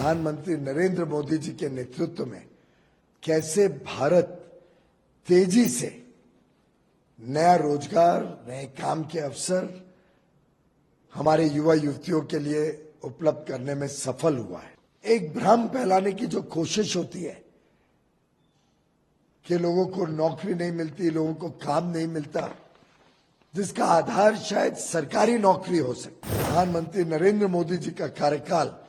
प्रधानमंत्री नरेंद्र मोदी जी के नेतृत्व में कैसे भारत तेजी से नया रोजगार, नए काम के अवसर हमारे युवा युवतियों के लिए उपलब्ध करने में सफल हुआ है। एक भ्रम फैलाने की जो कोशिश होती है कि लोगों को नौकरी नहीं मिलती, लोगों को काम नहीं मिलता, जिसका आधार शायद सरकारी नौकरी हो सकती है। प्रधानमंत्री नरेंद्र मोदी जी का कार्यकाल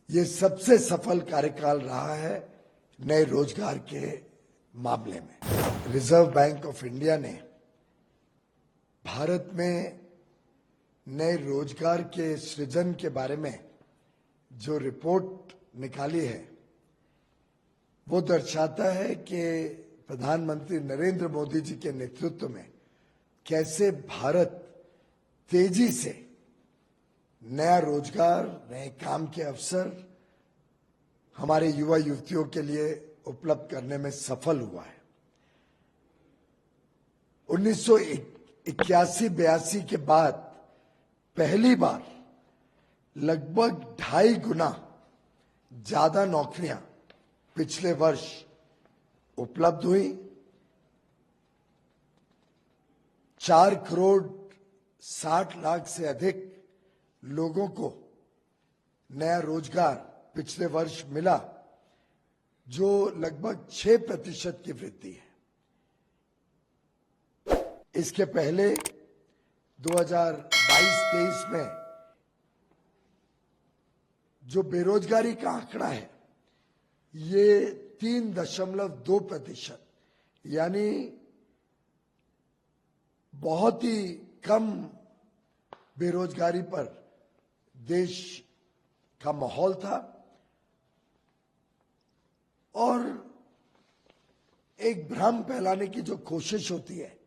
ये सबसे सफल कार्यकाल रहा है नए रोजगार के मामले में। रिजर्व बैंक ऑफ इंडिया ने भारत में नए रोजगार के सृजन के बारे में जो रिपोर्ट निकाली है वो दर्शाता है कि प्रधानमंत्री नरेंद्र मोदी जी के नेतृत्व में कैसे भारत तेजी से नया रोजगार, नए काम के अवसर हमारे युवा युवतियों के लिए उपलब्ध करने में सफल हुआ है। 1981-82 के बाद पहली बार लगभग 2.5 गुना ज्यादा नौकरियां पिछले वर्ष उपलब्ध हुई। 4 करोड़ 60 लाख से अधिक लोगों को नया रोजगार पिछले वर्ष मिला, जो लगभग 6% की वृद्धि है। इसके पहले 2022-23 में जो बेरोजगारी का आंकड़ा है ये 3.2%, यानी बहुत ही कम बेरोजगारी पर देश का माहौल था। और एक भ्रम फैलाने की जो कोशिश होती है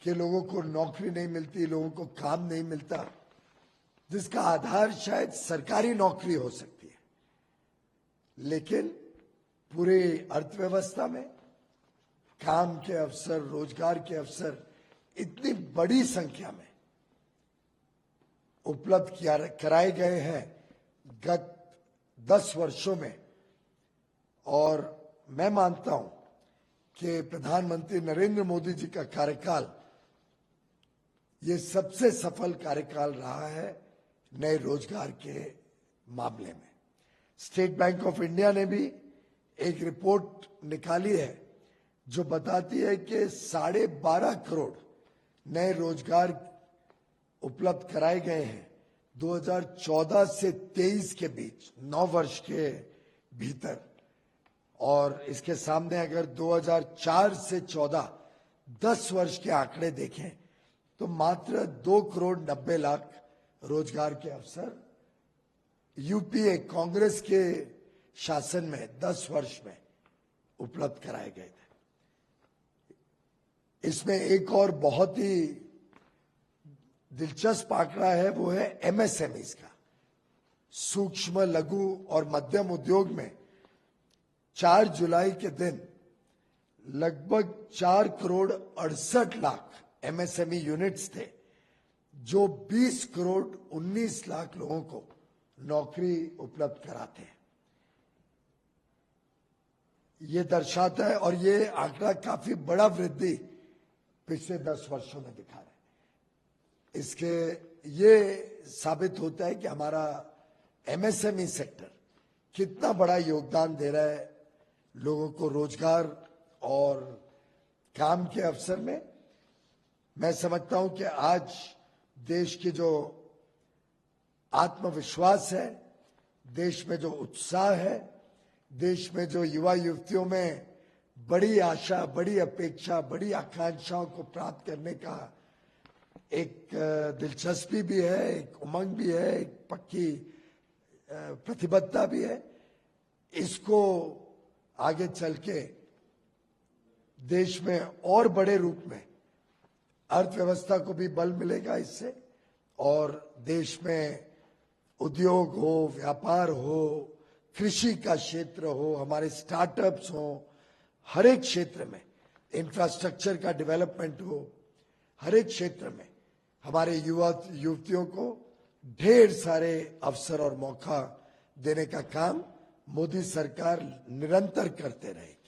कि लोगों को नौकरी नहीं मिलती, लोगों को काम नहीं मिलता, जिसका आधार शायद सरकारी नौकरी हो सकती है, लेकिन पूरे अर्थव्यवस्था में काम के अवसर, रोजगार के अवसर इतनी बड़ी संख्या में उपलब्ध कराए गए हैं गत 10 वर्षों में। और मैं मानता हूं कि प्रधानमंत्री नरेंद्र मोदी जी का कार्यकाल ये सबसे सफल कार्यकाल रहा है नए रोजगार के मामले में। स्टेट बैंक ऑफ इंडिया ने भी एक रिपोर्ट निकाली है जो बताती है कि 12.5 करोड़ नए रोजगार उपलब्ध कराए गए हैं 2014 से 23 के बीच, 9 वर्ष के भीतर। और इसके सामने अगर 2004 से 14 10 वर्ष के आंकड़े देखें तो मात्र 2 करोड़ 90 लाख रोजगार के अवसर यूपीए कांग्रेस के शासन में 10 वर्ष में उपलब्ध कराए गए थे। इसमें एक और बहुत ही दिलचस्प आंकड़ा है, वो है एमएसएमईज का। सूक्ष्म, लघु और मध्यम उद्योग में 4 जुलाई के दिन लगभग 4 करोड़ 68 लाख एमएसएमई यूनिट्स थे, जो 20 करोड़ 19 लाख लोगों को नौकरी उपलब्ध कराते हैं। ये दर्शाता है, और ये आंकड़ा काफी बड़ा वृद्धि पिछले 10 वर्षों में दिखा रहा है। इसके ये साबित होता है कि हमारा एमएसएमई सेक्टर कितना बड़ा योगदान दे रहा है लोगों को रोजगार और काम के अवसर में। मैं समझता हूं कि आज देश की जो आत्मविश्वास है, देश में जो उत्साह है, देश में जो युवा युवतियों में बड़ी आशा, बड़ी अपेक्षा, बड़ी आकांक्षाओं को प्राप्त करने का एक दिलचस्पी भी है, एक उमंग भी है, एक पक्की प्रतिबद्धता भी है, इसको आगे चल के देश में और बड़े रूप में अर्थव्यवस्था को भी बल मिलेगा इससे। और देश में उद्योग हो, व्यापार हो, कृषि का क्षेत्र हो, हमारे स्टार्टअप्स हो, हर एक क्षेत्र में इंफ्रास्ट्रक्चर का डेवलपमेंट हो, हर एक क्षेत्र में हमारे युवा युवतियों को ढेर सारे अवसर और मौका देने का काम मोदी सरकार निरंतर करते रहेगी।